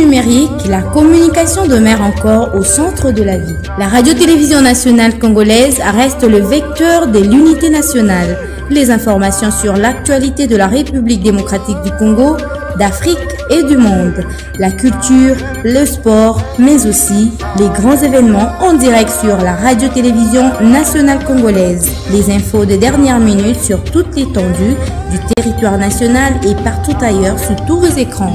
numérique, la communication demeure encore au centre de la vie. La radio-télévision nationale congolaise reste le vecteur de l'unité nationale. Les informations sur l'actualité de la République démocratique du Congo, d'Afrique et du monde, la culture, le sport, mais aussi les grands événements en direct sur la radio-télévision nationale congolaise. Les infos de dernière minute sur toute l'étendue du territoire national et partout ailleurs sur tous vos écrans.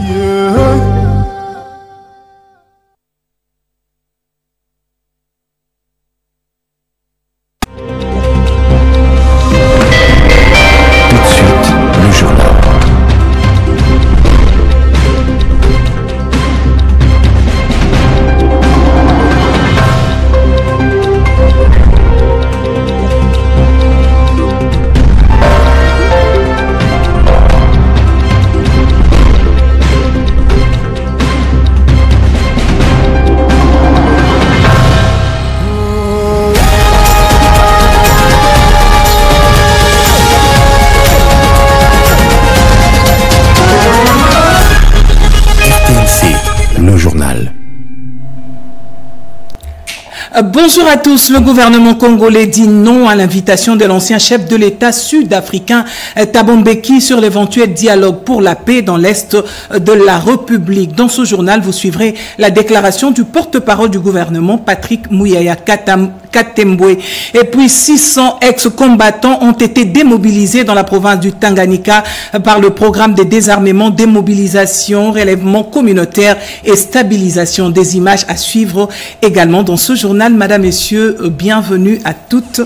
Bonjour à tous. Le gouvernement congolais dit non à l'invitation de l'ancien chef de l'État sud-africain Thabo Mbeki sur l'éventuel dialogue pour la paix dans l'Est de la République. Dans ce journal, vous suivrez la déclaration du porte-parole du gouvernement, Patrick Muyaya Katembwe. Et puis 600 ex-combattants ont été démobilisés dans la province du Tanganyika par le programme de désarmement, démobilisation, relèvement communautaire et stabilisation. Des images à suivre également dans ce journal. Madame, Messieurs, bienvenue à toutes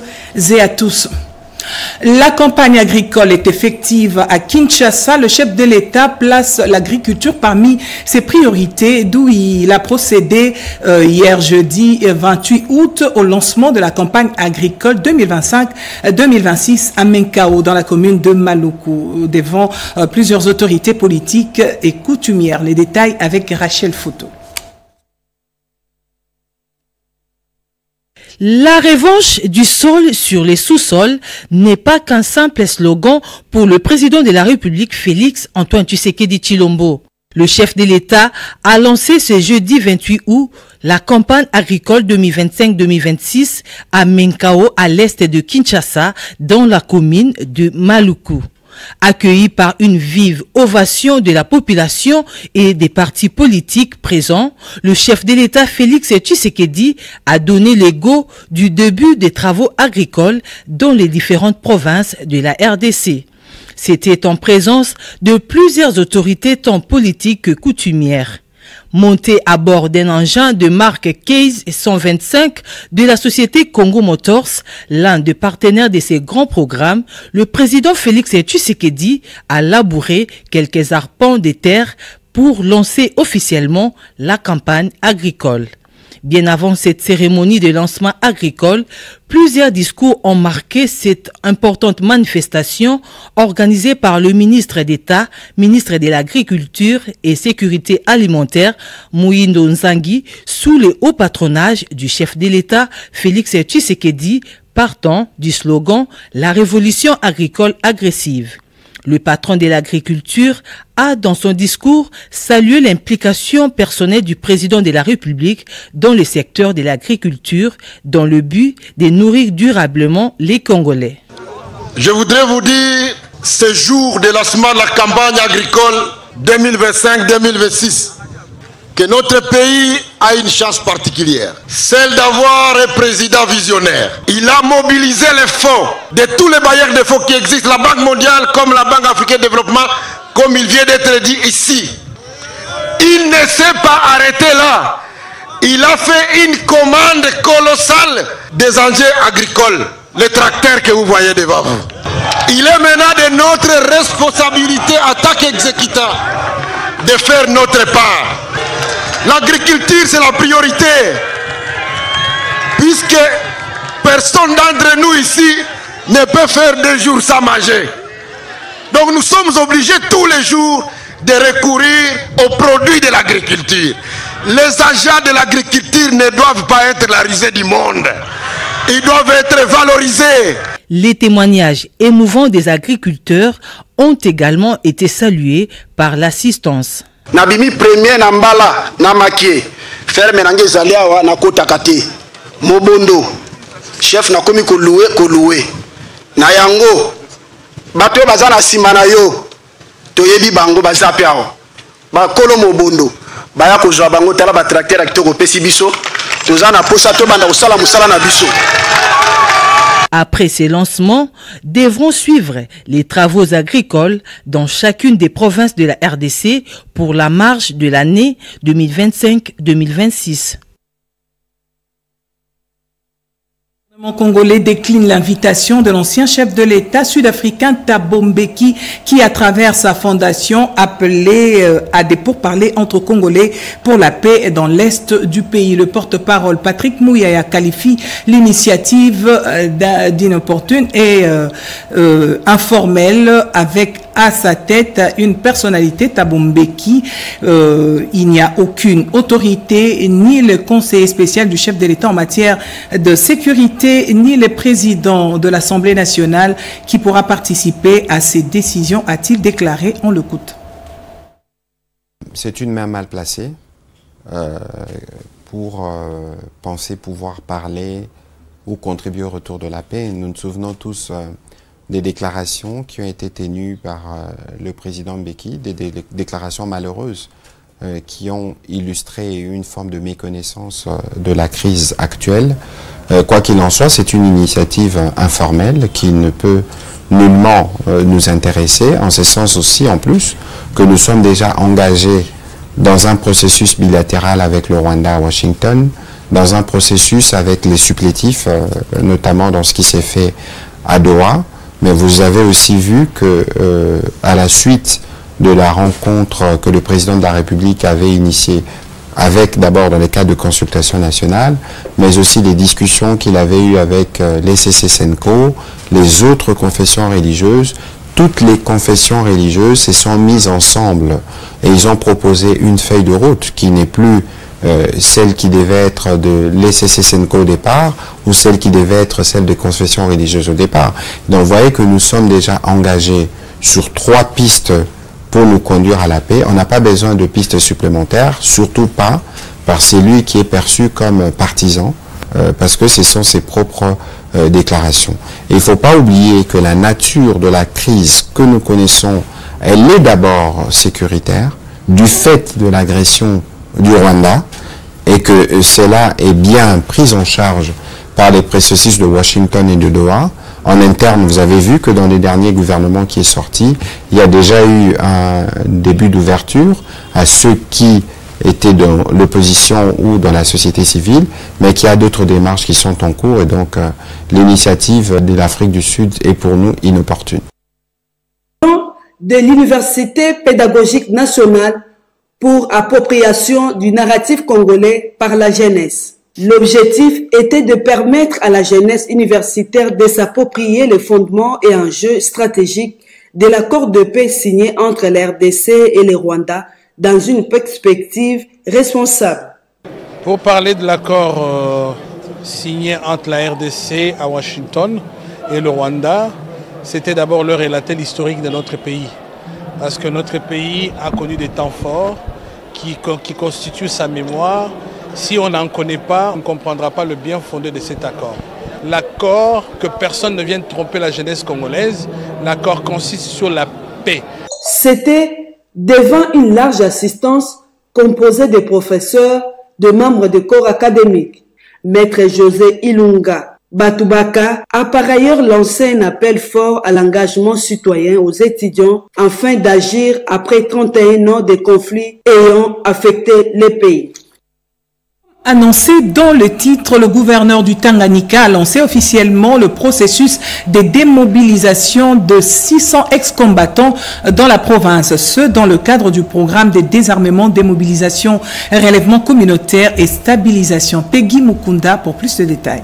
et à tous. La campagne agricole est effective à Kinshasa. Le chef de l'État place l'agriculture parmi ses priorités, d'où il a procédé hier jeudi 28 août au lancement de la campagne agricole 2025-2026 à Menkao, dans la commune de Maluku, devant plusieurs autorités politiques et coutumières. Les détails avec Rachel Photo. La revanche du sol sur les sous-sols n'est pas qu'un simple slogan pour le président de la République, Félix Antoine Tshisekedi Tshilombo. Le chef de l'État a lancé ce jeudi 28 août la campagne agricole 2025-2026 à Menkao, à l'est de Kinshasa, dans la commune de Maluku. Accueilli par une vive ovation de la population et des partis politiques présents, le chef de l'État Félix Tshisekedi a donné le go du début des travaux agricoles dans les différentes provinces de la RDC. C'était en présence de plusieurs autorités tant politiques que coutumières. Monté à bord d'un engin de marque Case 125 de la société Congo Motors, l'un des partenaires de ces grands programmes, le président Félix Tshisekedi a labouré quelques arpents de terre pour lancer officiellement la campagne agricole. Bien avant cette cérémonie de lancement agricole, plusieurs discours ont marqué cette importante manifestation organisée par le ministre d'État, ministre de l'Agriculture et Sécurité alimentaire, Moïndo Nzangi, sous le haut patronage du chef de l'État, Félix Tshisekedi, partant du slogan « La révolution agricole agressive ». Le patron de l'agriculture a, dans son discours, salué l'implication personnelle du président de la République dans le secteur de l'agriculture, dans le but de nourrir durablement les Congolais. Je voudrais vous dire, ce jour de lancement de la campagne agricole 2025-2026, que notre pays a une chance particulière, celle d'avoir un président visionnaire. Il a mobilisé les fonds de tous les bailleurs de fonds qui existent, la Banque mondiale comme la Banque africaine de développement, comme il vient d'être dit ici. Il ne s'est pas arrêté là. Il a fait une commande colossale des engins agricoles, les tracteurs que vous voyez devant vous. Il est maintenant de notre responsabilité en tant qu'exécutant de faire notre part. L'agriculture, c'est la priorité, puisque personne d'entre nous ici ne peut faire 2 jours sans manger. Donc nous sommes obligés tous les jours de recourir aux produits de l'agriculture. Les agents de l'agriculture ne doivent pas être la risée du monde. Ils doivent être valorisés. Les témoignages émouvants des agriculteurs ont également été salués par l'assistance. Nabimi premier na mbala na makie. Ferme nange zaliawa na kota kate. Mobondo. Chef na komi koluwe. Na yango. Bato bazana simana yo. Toyebi bango bazapiao. Ba kolo mobondo. Baya kozwa bango tala ba tracteur akitoko pesi biso. Tozana posa to banda usala musala na biso. Après ces lancements, devront suivre les travaux agricoles dans chacune des provinces de la RDC pour la marche de l'année 2025-2026. Le gouvernement congolais décline l'invitation de l'ancien chef de l'État sud-africain Thabo Mbeki qui, à travers sa fondation, appelait à des pourparlers entre Congolais pour la paix dans l'est du pays. Le porte-parole Patrick Mouyaya qualifie l'initiative d'inopportune et informelle avec à sa tête une personnalité, Thabo Mbeki. Il n'y a aucune autorité, ni le conseiller spécial du chef de l'État en matière de sécurité, ni le président de l'Assemblée nationale qui pourra participer à ces décisions, a-t-il déclaré. On l'écoute. C'est une main mal placée pour penser pouvoir parler ou contribuer au retour de la paix. Nous nous souvenons tous des déclarations qui ont été tenues par le président Mbeki, des déclarations malheureuses qui ont illustré une forme de méconnaissance de la crise actuelle. Quoi qu'il en soit, c'est une initiative informelle qui ne peut nullement nous intéresser, en ce sens aussi en plus que nous sommes déjà engagés dans un processus bilatéral avec le Rwanda à Washington, dans un processus avec les supplétifs, notamment dans ce qui s'est fait à Doha. Mais vous avez aussi vu que à la suite de la rencontre que le président de la République avait initiée avec d'abord dans les cadres de consultation nationale, mais aussi les discussions qu'il avait eues avec les CC-Senko, les autres confessions religieuses, toutes les confessions religieuses se sont mises ensemble et ils ont proposé une feuille de route qui n'est plus celle qui devait être de l'ECC-Senko au départ ou celle qui devait être celle de confession religieuse au départ. Donc vous voyez que nous sommes déjà engagés sur 3 pistes pour nous conduire à la paix. On n'a pas besoin de pistes supplémentaires, surtout pas par celui qui est perçu comme partisan, parce que ce sont ses propres déclarations. Et il ne faut pas oublier que la nature de la crise que nous connaissons, elle est d'abord sécuritaire, du fait de l'agression du Rwanda, et que cela est bien pris en charge par les processus de Washington et de Doha. En interne, vous avez vu que dans les derniers gouvernements qui est sorti, il y a déjà eu un début d'ouverture à ceux qui étaient dans l'opposition ou dans la société civile, mais qu'il y a d'autres démarches qui sont en cours et donc l'initiative de l'Afrique du Sud est pour nous inopportune. De l'Université pédagogique nationale pour appropriation du narratif congolais par la jeunesse. L'objectif était de permettre à la jeunesse universitaire de s'approprier les fondements et enjeux stratégiques de l'accord de paix signé entre la RDC et le Rwanda dans une perspective responsable. Pour parler de l'accord signé entre la RDC à Washington et le Rwanda, c'était d'abord leur relater l'historique de notre pays. Parce que notre pays a connu des temps forts qui constituent sa mémoire. Si on n'en connaît pas, on ne comprendra pas le bien fondé de cet accord. L'accord, que personne ne vienne tromper la jeunesse congolaise, l'accord consiste sur la paix. C'était devant une large assistance composée de professeurs, de membres de corps académiques. Maître José Ilunga Batubaka a par ailleurs lancé un appel fort à l'engagement citoyen aux étudiants afin d'agir après 31 ans de conflits ayant affecté le pays. Annoncé dans le titre, le gouverneur du Tanganyika a lancé officiellement le processus de démobilisation de 600 ex-combattants dans la province. Ce, dans le cadre du programme de désarmement, démobilisation, relèvement communautaire et stabilisation. Peggy Mukunda pour plus de détails.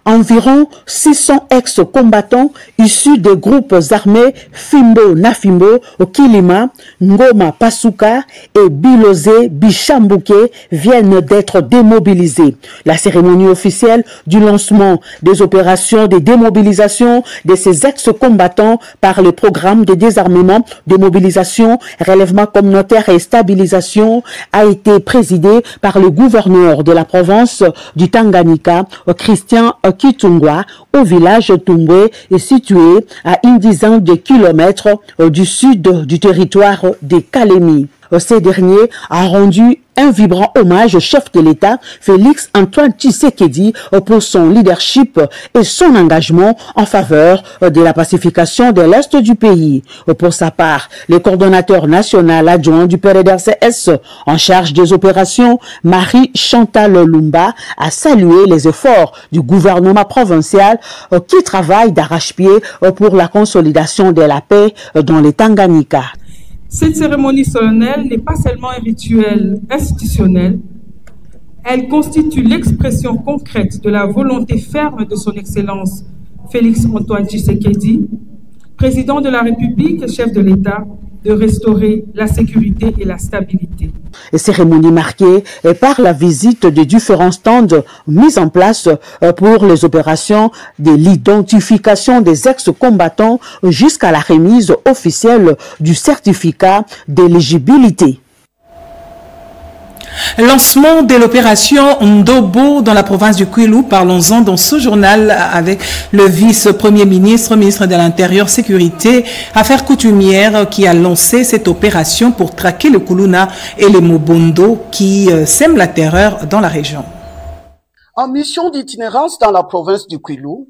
Environ 600 ex-combattants issus des groupes armés Fimbo Nafimbo, Kilima, Ngoma Pasuka et Bilosé Bichambuke viennent d'être démobilisés. La cérémonie officielle du lancement des opérations de démobilisation de ces ex-combattants par le programme de désarmement, démobilisation, relèvement communautaire et stabilisation a été présidée par le gouverneur de la province du Tanganyika, Christian Kitungwa, au village Tumbwe, est situé à une dizaine de kilomètres du sud du territoire de Kalemi. Ces derniers a rendu un vibrant hommage au chef de l'État, Félix Antoine Tshisekedi, pour son leadership et son engagement en faveur de la pacification de l'Est du pays. Pour sa part, le coordonnateur national adjoint du PRDRCS en charge des opérations, Marie-Chantal Lumba, a salué les efforts du gouvernement provincial qui travaille d'arrache-pied pour la consolidation de la paix dans les Tanganyika. Cette cérémonie solennelle n'est pas seulement un rituel institutionnel, elle constitue l'expression concrète de la volonté ferme de son Excellence Félix Antoine Tshisekedi, président de la République, chef de l'État, de restaurer la sécurité et la stabilité. Cérémonie marquée par la visite de différents stands mis en place pour les opérations de l'identification des ex-combattants jusqu'à la remise officielle du certificat d'éligibilité. Lancement de l'opération Ndobo dans la province du Kwilu. Parlons-en dans ce journal avec le vice-premier ministre, ministre de l'Intérieur, Sécurité, Affaires coutumières, qui a lancé cette opération pour traquer le Kuluna et les Mobondo qui sèment la terreur dans la région. En mission d'itinérance dans la province du Kwilu,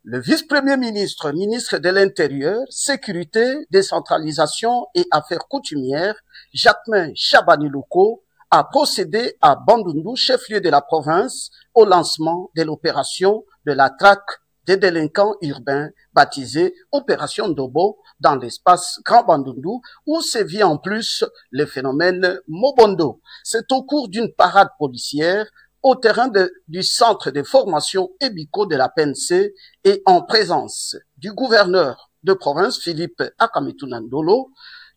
le vice-premier ministre, ministre de l'Intérieur, Sécurité, Décentralisation et Affaires coutumières, Jacquemin Chabani-Loko, a procédé à Bandundu, chef-lieu de la province, au lancement de l'opération de la traque des délinquants urbains baptisée Opération Ndobo dans l'espace Grand Bandundu où sévit en plus le phénomène Mobondo. C'est au cours d'une parade policière au terrain du centre de formation EBICO de la PNC et en présence du gouverneur de province Philippe Akamitunandolo,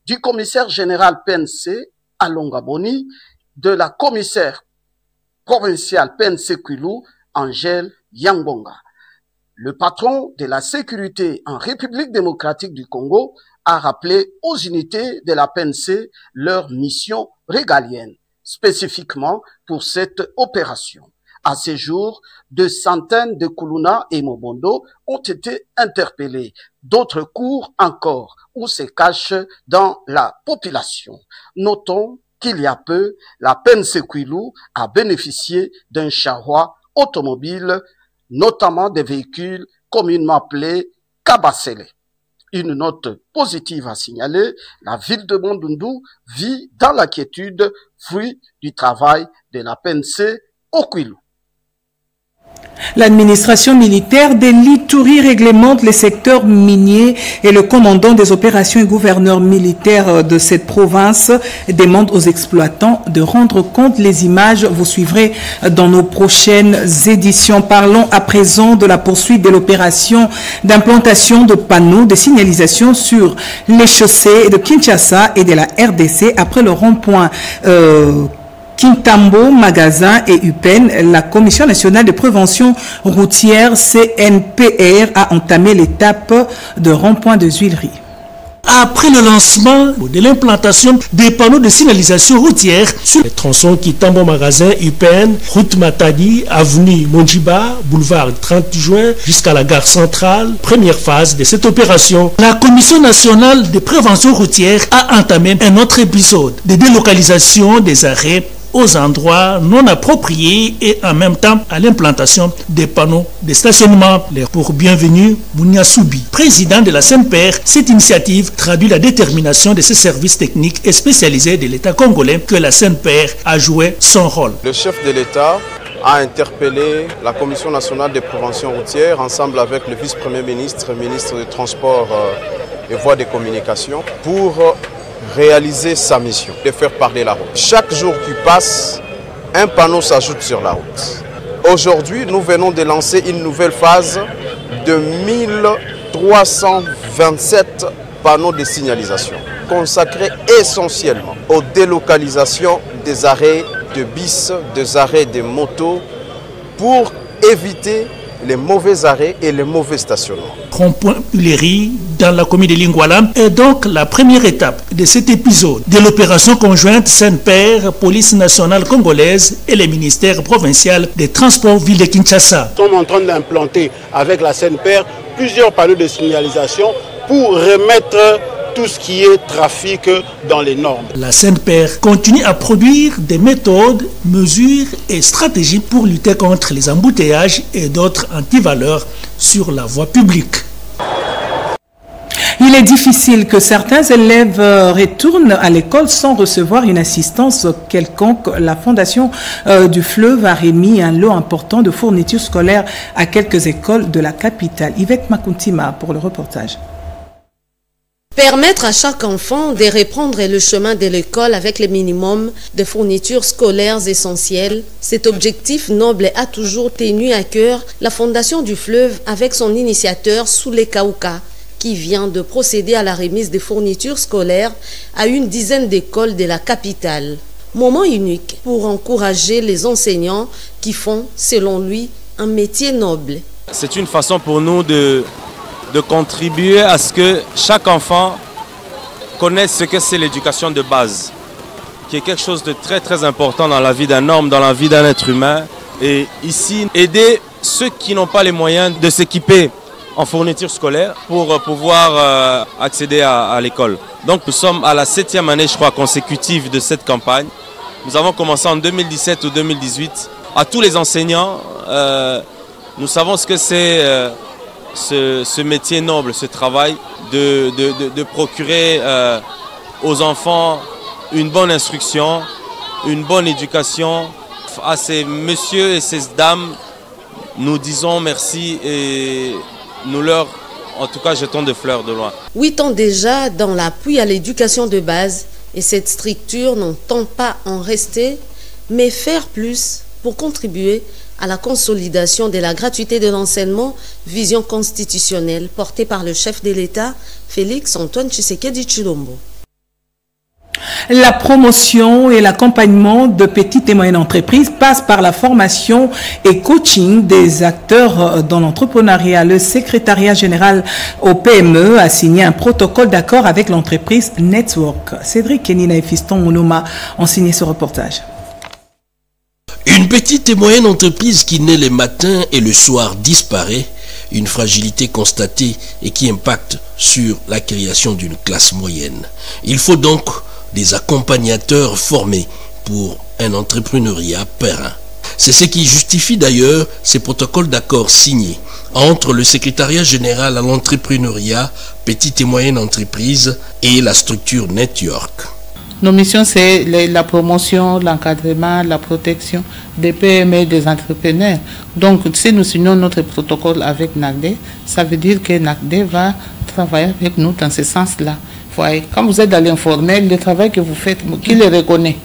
du commissaire général PNC Alonga Boni, de la commissaire provinciale PNC Kwilu, Angèle Yangonga. Le patron de la sécurité en République démocratique du Congo a rappelé aux unités de la PNC leur mission régalienne, spécifiquement pour cette opération. À ce jour, de centaines de Kuluna et Mobondo ont été interpellés. D'autres courent encore ou se cachent dans la population. Notons qu'il y a peu, la PNC Kwilu a bénéficié d'un charroi automobile, notamment des véhicules communément appelés Kabasele. Une note positive à signaler, la ville de Bandundu vit dans l'inquiétude, fruit du travail de la PNC au Kwilu. L'administration militaire de l'Ituri réglemente les secteurs miniers et le commandant des opérations et gouverneur militaire de cette province demande aux exploitants de rendre compte. Les images, vous suivrez dans nos prochaines éditions. Parlons à présent de la poursuite de l'opération d'implantation de panneaux de signalisation sur les chaussées de Kinshasa et de la RDC après le rond-point Kintambo, Magasin et UPEN. La Commission nationale de prévention routière CNPR a entamé l'étape de rond-point de Zuilerie. Après le lancement de l'implantation des panneaux de signalisation routière sur les tronçons Kintambo, Magasin, UPN, route Matadi, avenue Monjiba, boulevard 30 juin jusqu'à la gare centrale, première phase de cette opération, la Commission nationale de prévention routière a entamé un autre épisode de délocalisation des arrêts aux endroits non appropriés et en même temps à l'implantation des panneaux de stationnement. Pour bienvenue, Mounia Soubi, président de la CNPR, cette initiative traduit la détermination de ces services techniques et spécialisés de l'État congolais que la CNPR a joué son rôle. Le chef de l'État a interpellé la Commission nationale de prévention routière ensemble avec le vice-premier ministre, ministre des Transports et Voies de communication pour réaliser sa mission, de faire parler la route. Chaque jour qui passe, un panneau s'ajoute sur la route. Aujourd'hui, nous venons de lancer une nouvelle phase de 1327 panneaux de signalisation consacrés essentiellement aux délocalisations des arrêts de bus, des arrêts de motos pour éviter les mauvais arrêts et les mauvais stationnements. Rond-point Huléry, dans la commune de Lingwala, est donc la première étape de cet épisode de l'opération conjointe Saint-Père, Police nationale congolaise et le ministère provincial des Transports ville de Kinshasa. Nous sommes en train d'implanter avec la Saint-Père plusieurs panneaux de signalisation pour remettre tout ce qui est trafic dans les normes. La Sainte-Père continue à produire des méthodes, mesures et stratégies pour lutter contre les embouteillages et d'autres antivaleurs sur la voie publique. Il est difficile que certains élèves retournent à l'école sans recevoir une assistance quelconque. La Fondation du Fleuve a remis un lot important de fournitures scolaires à quelques écoles de la capitale. Yvette Makuntima pour le reportage. Permettre à chaque enfant de reprendre le chemin de l'école avec le minimum de fournitures scolaires essentielles, cet objectif noble a toujours tenu à cœur la Fondation du Fleuve avec son initiateur Soulé Kauka, qui vient de procéder à la remise des fournitures scolaires à une dizaine d'écoles de la capitale. Moment unique pour encourager les enseignants qui font, selon lui, un métier noble. C'est une façon pour nous de contribuer à ce que chaque enfant connaisse ce que c'est l'éducation de base, qui est quelque chose de très très important dans la vie d'un homme, dans la vie d'un être humain. Et ici, aider ceux qui n'ont pas les moyens de s'équiper en fourniture scolaire pour pouvoir accéder à l'école. Donc nous sommes à la 7e année, je crois, consécutive de cette campagne. Nous avons commencé en 2017 ou 2018. À tous les enseignants, nous savons ce que c'est ce métier noble, ce travail de procurer aux enfants une bonne instruction, une bonne éducation. À ces messieurs et ces dames, nous disons merci et nous leur, en tout cas, jetons des fleurs de loin. 8 ans déjà dans l'appui à l'éducation de base, et cette structure n'entend pas en rester, mais faire plus pour contribuer à la consolidation de la gratuité de l'enseignement, vision constitutionnelle portée par le chef de l'État, Félix Antoine Tshisekedi Tshilombo. La promotion et l'accompagnement de petites et moyennes entreprises passent par la formation et coaching des acteurs dans l'entrepreneuriat. Le secrétariat général au PME a signé un protocole d'accord avec l'entreprise Network. Cédric Kenina et Fiston Mounoma ont signé ce reportage. Une petite et moyenne entreprise qui naît le matin et le soir disparaît, une fragilité constatée et qui impacte sur la création d'une classe moyenne. Il faut donc des accompagnateurs formés pour un entrepreneuriat périn. C'est ce qui justifie d'ailleurs ces protocoles d'accord signés entre le secrétariat général à l'entrepreneuriat, petite et moyenne entreprise et la structure Network. Nos missions, c'est la promotion, l'encadrement, la protection des PME et des entrepreneurs. Donc, si nous signons notre protocole avec NACDE, ça veut dire que NACDE va travailler avec nous dans ce sens-là. Quand vous êtes dans l'informel, le travail que vous faites, qui le reconnaît?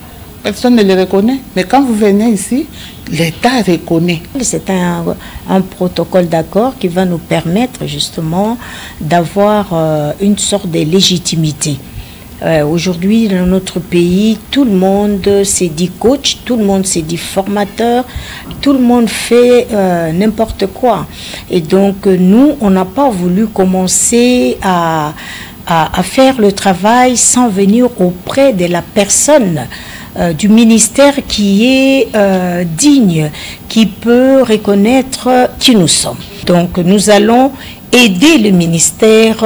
Personne ne le reconnaît. Mais quand vous venez ici, l'État reconnaît. C'est un protocole d'accord qui va nous permettre justement d'avoir une sorte de légitimité. Aujourd'hui, dans notre pays, tout le monde s'est dit coach, tout le monde s'est dit formateur, tout le monde fait n'importe quoi. Et donc, nous, on n'a pas voulu commencer à faire le travail sans venir auprès de la personne du ministère qui est digne, qui peut reconnaître qui nous sommes. Donc, nous allons aider le ministère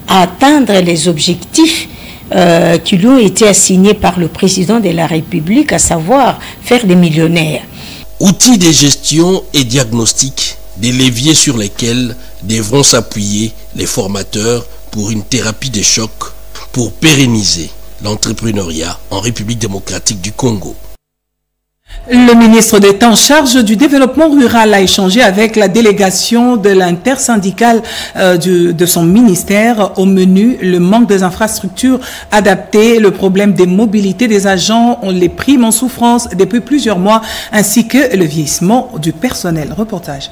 à atteindre les objectifs qui lui ont été assignés par le président de la République, à savoir faire des millionnaires. Outils de gestion et diagnostic, des leviers sur lesquels devront s'appuyer les formateurs pour une thérapie de choc pour pérenniser l'entrepreneuriat en République démocratique du Congo. Le ministre d'État en charge du développement rural a échangé avec la délégation de l'intersyndicale de son ministère. Au menu, le manque des infrastructures adaptées, le problème des mobilités des agents, les primes en souffrance depuis plusieurs mois, ainsi que le vieillissement du personnel. Reportage.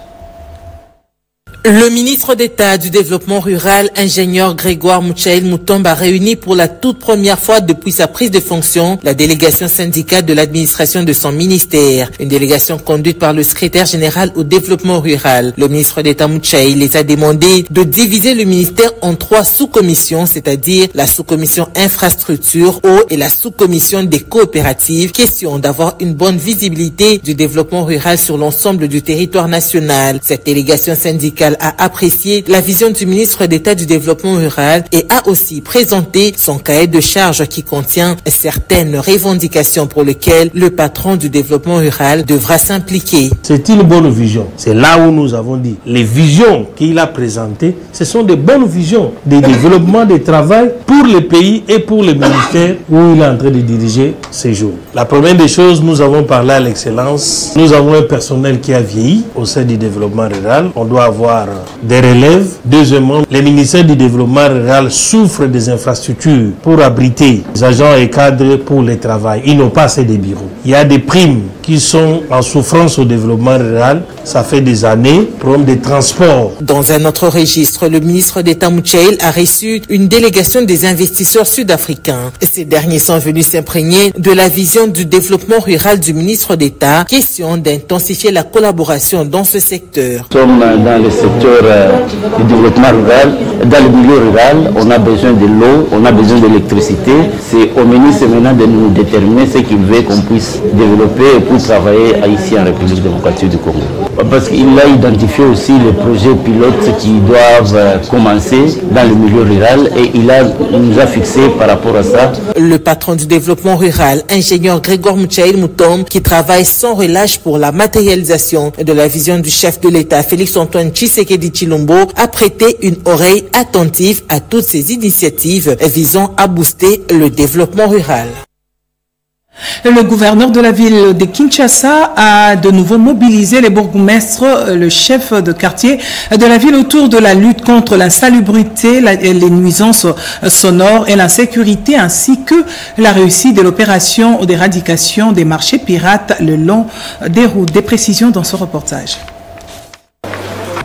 Le ministre d'État du Développement rural, ingénieur Grégoire Mouchaïl Moutombe, a réuni pour la toute première fois depuis sa prise de fonction la délégation syndicale de l'administration de son ministère. Une délégation conduite par le secrétaire général au développement rural. Le ministre d'État Mouchaïl les a demandé de diviser le ministère en 3 sous-commissions, c'est-à-dire la sous-commission infrastructure, eau et la sous-commission des coopératives. Question d'avoir une bonne visibilité du développement rural sur l'ensemble du territoire national. Cette délégation syndicale a apprécié la vision du ministre d'État du Développement rural et a aussi présenté son cahier de charges qui contient certaines revendications pour lesquelles le patron du développement rural devra s'impliquer. C'est une bonne vision. C'est là où nous avons dit, les visions qu'il a présentées, ce sont des bonnes visions de développement de travail pour le pays et pour le ministère où il est en train de diriger ces jours. La première des choses, nous avons parlé à l'excellence. Nous avons un personnel qui a vieilli au sein du développement rural. On doit avoir des relèves. Deuxièmement, le ministère du développement rural souffre des infrastructures pour abriter les agents et cadres pour le travail. Ils n'ont pas assez de bureaux. Il y a des primes qui sont en souffrance au développement rural. Ça fait des années. Problème de transport. Dans un autre registre, le ministre d'État Mouchaïl a reçu une délégation des investisseurs sud-africains. Ces derniers sont venus s'imprégner de la vision du développement rural du ministre d'État. Question d'intensifier la collaboration dans ce secteur. Nous sommes dans le secteur du développement rural. Dans le milieu rural, on a besoin de l'eau, on a besoin d'électricité. C'est au ministre maintenant de nous déterminer ce qu'il veut qu'on puisse développer pour travailler ici en République démocratique du Congo. Parce qu'il a identifié aussi les projets pilotes qui doivent commencer dans le milieu rural et nous a fixé par rapport à ça. Le patron du développement rural, ingénieur Grégoire Mouchaïl Moutombe, qui travaille sans relâche pour la matérialisation de la vision du chef de l'État, Félix Antoine Tshisekedi Tshilombo, a prêté une oreille attentive à toutes ces initiatives visant à booster le développement rural. Le gouverneur de la ville de Kinshasa a de nouveau mobilisé les bourgmestres, le chef de quartier de la ville autour de la lutte contre l'insalubrité, les nuisances sonores et l'insécurité, ainsi que la réussite de l'opération d'éradication des marchés pirates le long des routes. Des précisions dans ce reportage.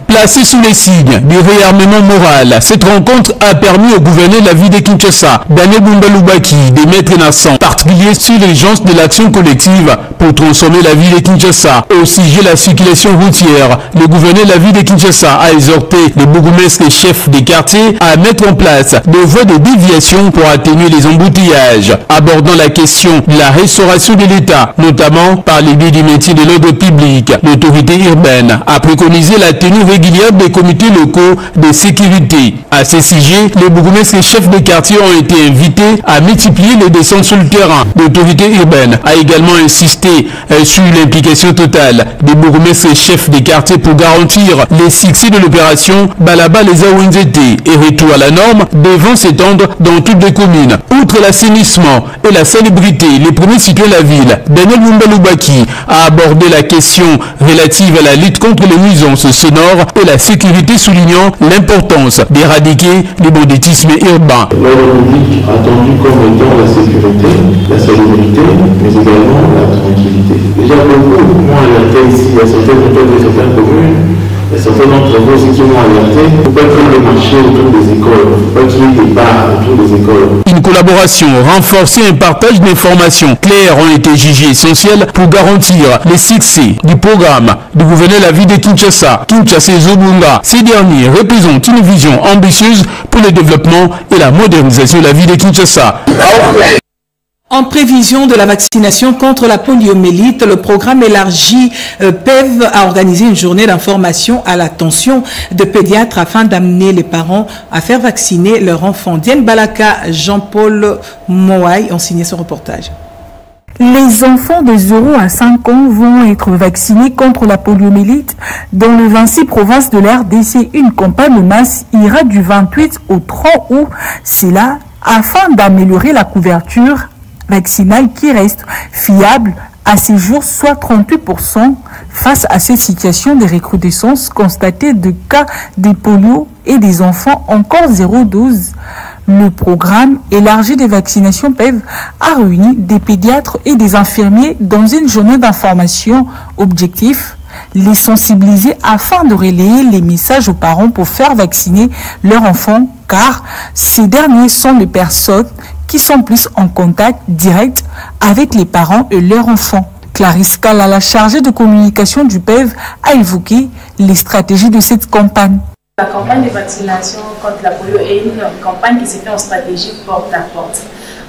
Placé sous les signes du réarmement moral, cette rencontre a permis au gouverneur de la ville de Kinshasa, Daniel Bumba-Lubaki, d'émettre un accent particulier sur l'urgence de l'action collective pour transformer la ville de Kinshasa. Au sujet de la circulation routière, le gouverneur de la ville de Kinshasa a exhorté les bourgmestres et chefs des quartiers à mettre en place des voies de déviation pour atténuer les embouteillages. Abordant la question de la restauration de l'État, notamment par les biais du métier de l'ordre public, l'autorité urbaine a préconisé la tenue régulière des comités locaux de sécurité. À ce sujet, les bourgmestres et chefs de quartier ont été invités à multiplier les descentes sur le terrain. L'autorité urbaine a également insisté sur l'implication totale des bourgmestres et chefs de quartier pour garantir les succès de l'opération Balaba les Awenzete et retour à la norme devant s'étendre dans toutes les communes. Outre l'assainissement et la salubrité, les premiers citoyens de la ville, Daniel Bumba-Lubaki, a abordé la question relative à la lutte contre les nuisances sonores et la sécurité, soulignant l'importance d'éradiquer le banditisme urbain. L'ordre public attendu comme étant la sécurité, la salubrité, mais également la tranquillité. Déjà beaucoup moins alertés ici, il y a certaines communes, il y a certains d'entre vous aussi qui m'ont alerté. Il ne faut pas faire le marché autour des écoles, il ne faut pas qu'il y ait des bars autour des écoles. Une collaboration renforcée et un partage d'informations claires ont été jugés essentiels pour garantir les succès du programme du gouverneur de la ville de Kinshasa, Kinshasa Zobunga. Ces derniers représentent une vision ambitieuse pour le développement et la modernisation de la ville de Kinshasa. En prévision de la vaccination contre la poliomyélite, le programme élargi PEV a organisé une journée d'information à l'attention de pédiatres afin d'amener les parents à faire vacciner leur enfant. Diane Balaka, Jean-Paul Moaï ont signé ce reportage. Les enfants de 0 à 5 ans vont être vaccinés contre la poliomyélite dans les 26 provinces de la RDC. Une campagne de masse ira du 28 au 30 août. C'est là afin d'améliorer la couverture vaccinale qui reste fiable à ces jours, soit 38%, face à cette situation de recrudescence constatée de cas de polio et des enfants encore 0,12. Le programme élargi des vaccinations PEV a réuni des pédiatres et des infirmiers dans une journée d'information. Objectif, les sensibiliser afin de relayer les messages aux parents pour faire vacciner leurs enfants, car ces derniers sont les personnes qui sont plus en contact direct avec les parents et leurs enfants. Clarisse Kala, la chargée de communication du PEV, a évoqué les stratégies de cette campagne. La campagne de vaccination contre la polio est une campagne qui se fait en stratégie porte à porte.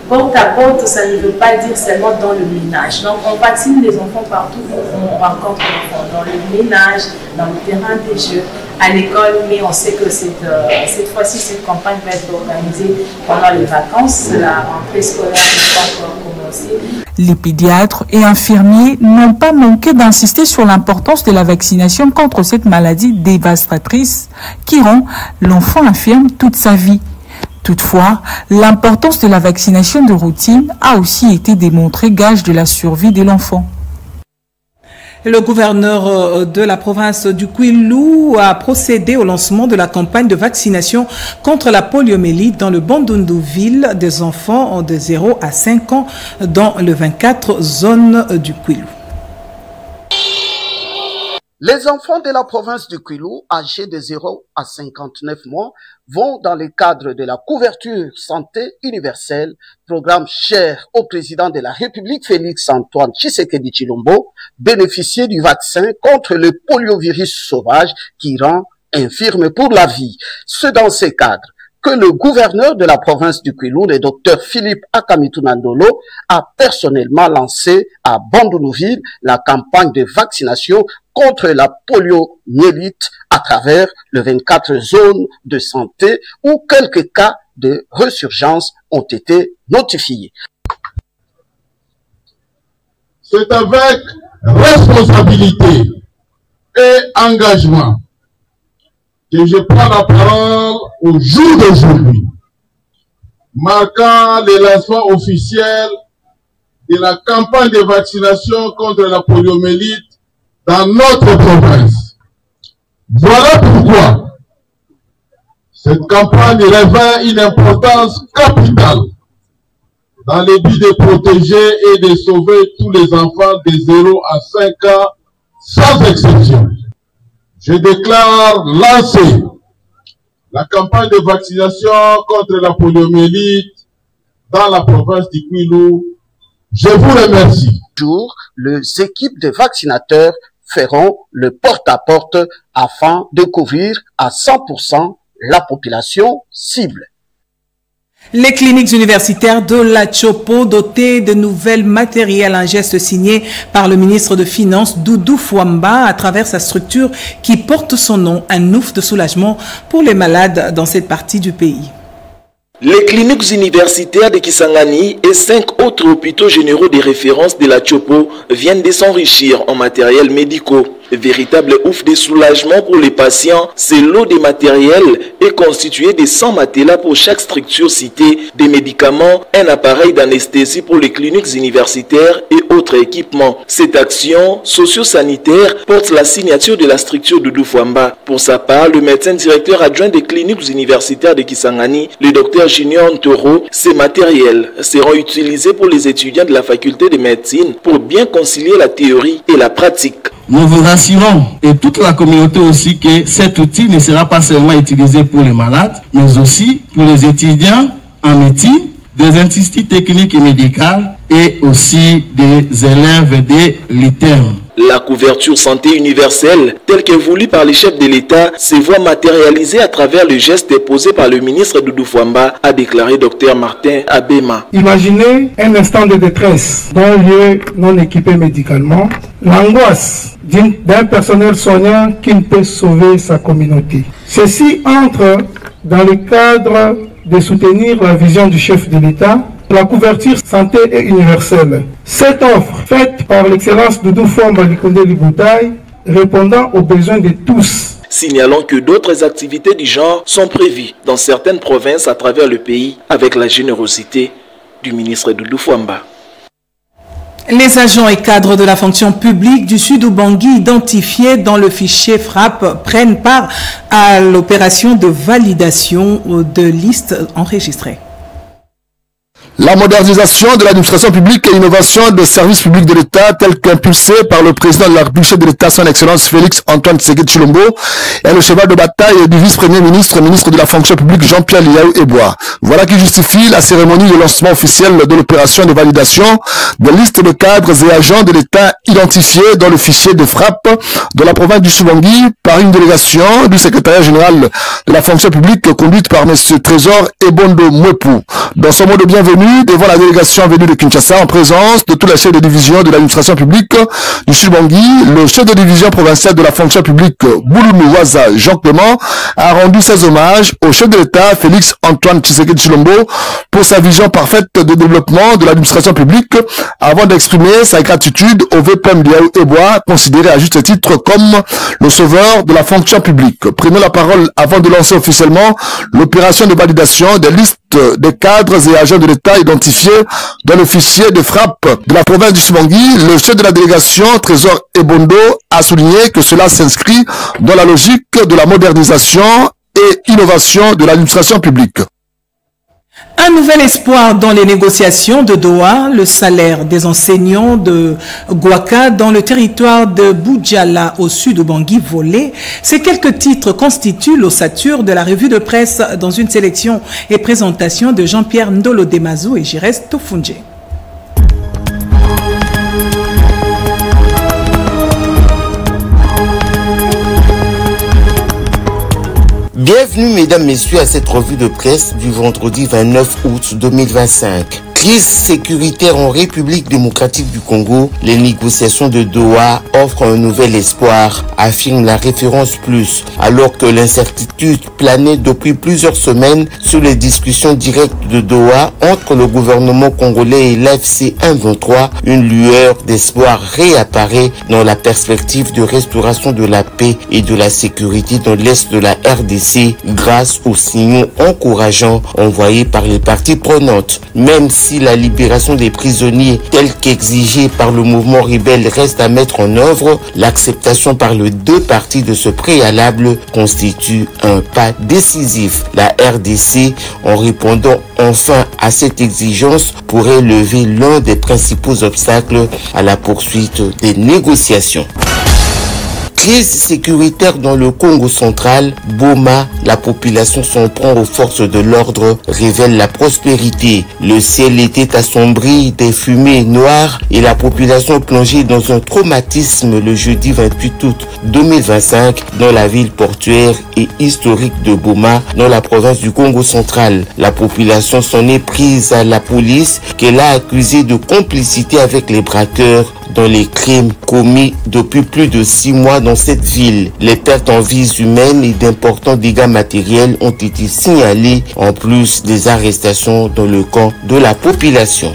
Porte à porte, ça ne veut pas dire seulement dans le ménage. Donc on vaccine les enfants partout où on rencontre les enfants, dans le ménage, dans le terrain des jeux, à l'école, mais on sait que cette fois-ci, cette campagne va être organisée pendant les vacances. La rentrée scolaire n'est pas encore commencée. Les pédiatres et infirmiers n'ont pas manqué d'insister sur l'importance de la vaccination contre cette maladie dévastatrice qui rend l'enfant infirme toute sa vie. Toutefois, l'importance de la vaccination de routine a aussi été démontrée, gage de la survie de l'enfant. Le gouverneur de la province du Kwilu a procédé au lancement de la campagne de vaccination contre la poliomyélite dans le Bandundu-ville des enfants de 0 à 5 ans dans les 24 zones du Kwilu. Les enfants de la province du Kwilu, âgés de 0 à 59 mois, vont dans le cadre de la couverture santé universelle, programme cher au président de la République Félix Antoine Tshisekedi Tshilombo, bénéficier du vaccin contre le poliovirus sauvage qui rend infirme pour la vie. C'est dans ce cadre que le gouverneur de la province du Kwilu, le docteur Philippe Akamitunandolo, a personnellement lancé à Bandundu-ville la campagne de vaccination contre la poliomyélite à travers les 24 zones de santé où quelques cas de résurgence ont été notifiés. C'est avec responsabilité et engagement que je prends la parole au jour d'aujourd'hui, marquant le lancement officiel de la campagne de vaccination contre la poliomyélite dans notre province. Voilà pourquoi cette campagne revêt une importance capitale dans le but de protéger et de sauver tous les enfants de 0 à 5 ans sans exception. Je déclare lancer la campagne de vaccination contre la poliomyélite dans la province du Kwilu. Je vous remercie. Les équipes de vaccinateurs feront le porte-à-porte afin de couvrir à 100% la population cible. Les cliniques universitaires de la Chopo, dotées de nouvelles matériels, un geste signé par le ministre de Finances Doudou Fwamba à travers sa structure qui porte son nom, un ouf de soulagement pour les malades dans cette partie du pays. Les cliniques universitaires de Kisangani et 5 autres hôpitaux généraux de référence de la Chopo viennent de s'enrichir en matériels médicaux. Véritable ouf de soulagement pour les patients, ce lot de matériel est constitué de 100 matelas pour chaque structure citée, des médicaments, un appareil d'anesthésie pour les cliniques universitaires et autres équipements. Cette action socio-sanitaire porte la signature de la structure de Doudou Fwamba. Pour sa part, le médecin directeur adjoint des cliniques universitaires de Kisangani, le docteur Junior Ntoro, ces matériels seront utilisés pour les étudiants de la faculté de médecine pour bien concilier la théorie et la pratique. Nous vous rassurons et toute la communauté aussi que cet outil ne sera pas seulement utilisé pour les malades, mais aussi pour les étudiants en médecine, des instituts techniques et médicaux et aussi des élèves de l'ITEM. La couverture santé universelle, telle que voulue par les chefs de l'État, se voit matérialisée à travers le geste posé par le ministre Doudou Fwamba, a déclaré Dr Martin Abema. Imaginez un instant de détresse dans un lieu non équipé médicalement, l'angoisse d'un personnel soignant qui ne peut sauver sa communauté. Ceci entre dans le cadre de soutenir la vision du chef de l'État. La couverture santé est universelle. Cette offre, faite par l'excellence Doudou Fwamba Likonde Liboutaï, répondant aux besoins de tous. Signalons que d'autres activités du genre sont prévues dans certaines provinces à travers le pays avec la générosité du ministre Doudou Fwamba. Les agents et cadres de la fonction publique du Sud-Ubangui identifiés dans le fichier FRAPP prennent part à l'opération de validation de listes enregistrées. La modernisation de l'administration publique et l'innovation des services publics de l'État, telle qu'impulsée par le président de la République de l'État, son Excellence Félix Antoine Tshisekedi Tshilombo, est le cheval de bataille du vice-premier ministre, ministre de la fonction publique Jean-Pierre Liaou Eboua. Voilà qui justifie la cérémonie de lancement officiel de l'opération de validation des listes de cadres et agents de l'État identifiés dans le fichier de FRAPP de la province du Sud-Ubangui par une délégation du secrétariat général de la fonction publique conduite par M. Trésor Ebondo Mwepu. Dans son mot de bienvenue, devant la délégation venue de Kinshasa en présence de tous les chefs de division de l'administration publique du Sud-Ubangui, le chef de division provinciale de la fonction publique Bouloumou Waza Jean Clément a rendu ses hommages au chef de l'État Félix Antoine Tshisekedi Tshilombo pour sa vision parfaite de développement de l'administration publique avant d'exprimer sa gratitude au VPM Liaou Eboua, considéré à juste titre comme le sauveur de la fonction publique. Prenons la parole avant de lancer officiellement l'opération de validation des listes des cadres et agents de l'État identifiés dans le fichier de FRAPP de la province du Sud-Ubangui. Le chef de la délégation, Trésor Ebondo, a souligné que cela s'inscrit dans la logique de la modernisation et innovation de l'administration publique. Un nouvel espoir dans les négociations de Doha, le salaire des enseignants de Gouaka dans le territoire de Boudjala au sud du Bangui volé. Ces quelques titres constituent l'ossature de la revue de presse dans une sélection et présentation de Jean-Pierre Ndolo Demazou et Jires Tofunje. Bienvenue mesdames, messieurs à cette revue de presse du vendredi 29 août 2025. Crise sécuritaire en République démocratique du Congo, les négociations de Doha offrent un nouvel espoir, affirme la référence plus, alors que l'incertitude planait depuis plusieurs semaines sur les discussions directes de Doha entre le gouvernement congolais et l'AFC 123, une lueur d'espoir réapparaît dans la perspective de restauration de la paix et de la sécurité dans l'est de la RDC grâce aux signaux encourageants envoyés par les parties prenantes. Même si la libération des prisonniers telle qu'exigée par le mouvement rebelle reste à mettre en œuvre, l'acceptation par les deux parties de ce préalable constitue un pas décisif. La RDC, en répondant enfin à cette exigence, pourrait lever l'un des principaux obstacles à la poursuite des négociations. Crise sécuritaire dans le Congo central, Boma, la population s'en prend aux forces de l'ordre, révèle la prospérité. Le ciel était assombri des fumées noires et la population plongée dans un traumatisme le jeudi 28 août 2025 dans la ville portuaire et historique de Boma, dans la province du Congo central. La population s'en est prise à la police qu'elle a accusée de complicité avec les braqueurs dans les crimes commis depuis plus de 6 mois dans cette ville. Les pertes en vies humaines et d'importants dégâts matériels ont été signalés, en plus des arrestations dans le camp de la population.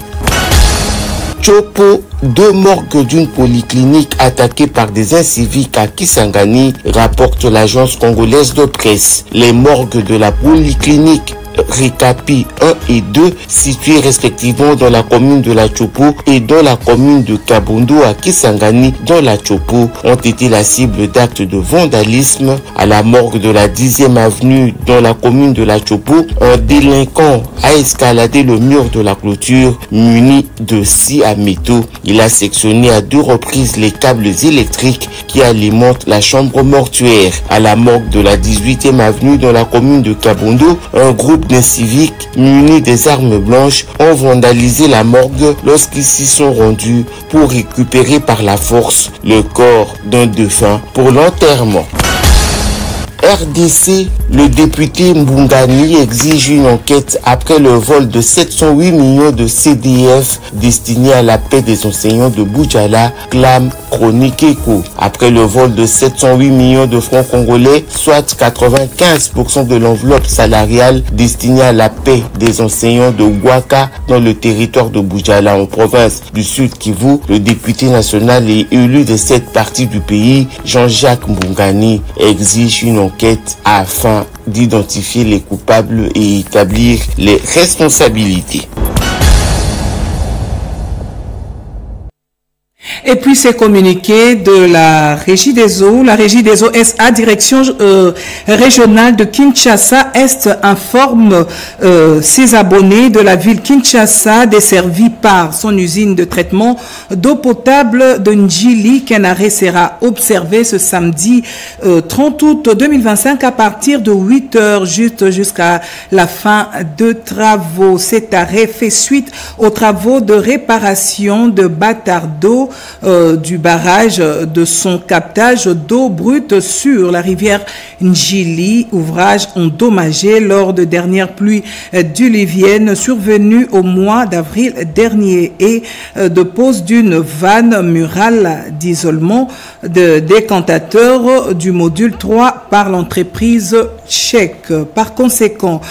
Chopo, 2 morgues d'une polyclinique attaquées par des inciviques à Kisangani, rapporte l'agence congolaise de presse. Les morgues de la polyclinique Récapi 1 et 2, situés respectivement dans la commune de la Chopo et dans la commune de Kabondo à Kisangani dans la Chopo, ont été la cible d'actes de vandalisme. À la morgue de la 10e avenue dans la commune de la Chopo, un délinquant a escaladé le mur de la clôture muni de scie à métaux. Il a sectionné à 2 reprises les câbles électriques qui alimentent la chambre mortuaire. À la morgue de la 18e avenue dans la commune de Kabondo, un groupe d'inciviques munis des armes blanches ont vandalisé la morgue lorsqu'ils s'y sont rendus pour récupérer par la force le corps d'un défunt pour l'enterrement. RDC, le député Mbungani exige une enquête après le vol de 708 millions de CDF destinés à la paix des enseignants de Boudjala, clame Chronique Éco. Après le vol de 708 millions de francs congolais, soit 95% de l'enveloppe salariale destinée à la paix des enseignants de Gouaka dans le territoire de Boudjala en province du Sud Kivu, le député national et élu de cette partie du pays, Jean-Jacques Mbungani, exige une enquête afin d'identifier les coupables et établir les responsabilités. Et puis ces communiqués de la Régie des eaux SA, direction régionale de Kinshasa Est, informe ses abonnés de la ville Kinshasa desservie par son usine de traitement d'eau potable de Njili qu'un arrêt sera observé ce samedi 30 août 2025 à partir de 8 heures jusqu'à la fin de travaux. Cet arrêt fait suite aux travaux de réparation de bâtard d'eau du barrage de son captage d'eau brute sur la rivière Njili, ouvrage endommagé lors de dernières pluies diluviennes survenues au mois d'avril dernier et de pose d'une vanne murale d'isolement de décantateur du module 3 par l'entreprise tchèque. Par conséquent,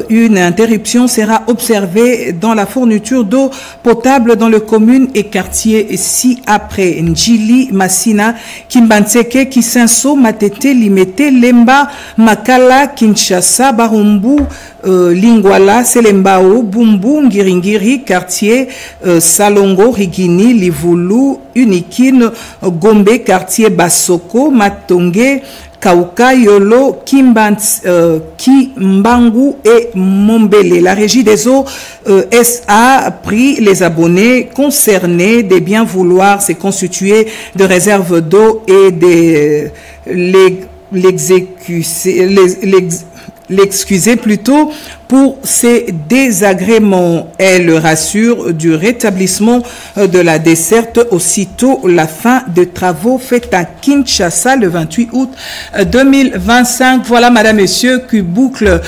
une interruption sera observée dans la fourniture d'eau potable dans les communes et quartiers ci-après: Njili, Massina, Kimbanseke, Kisenso, Matete, Limete, Lemba, Makala, Kinshasa, Barumbu, Lingwala, Selembao, Bumbu, Ngiringiri, quartier Salongo, Rigini, Livulu, Unikine, Gombe, quartier Basoko, Matonge, Kauka, Yolo, Kimbangu et Mombele. La Régie des eaux SA prie les abonnés concernés de bien vouloir se constituer de réserves d'eau et de l'excuser plutôt pour ces désagréments. Elle rassure du rétablissement de la desserte aussitôt la fin de travaux faits à Kinshasa le 28 août 2025. Voilà, madame, monsieur, qui boucle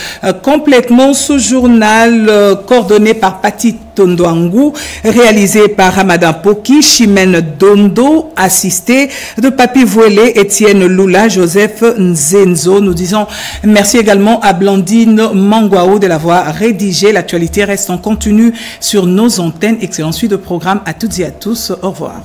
complètement ce journal coordonné par Pati Tondouangou, réalisé par Ramadan Poki, Chimène Dondo, assisté de Papi Vouélé, Étienne Lula, Joseph Nzenzo. Nous disons merci également à Blandine Mangwao de l'avoir rédigé. L'actualité reste en continu sur nos antennes. Excellente suite de programme à toutes et à tous. Au revoir.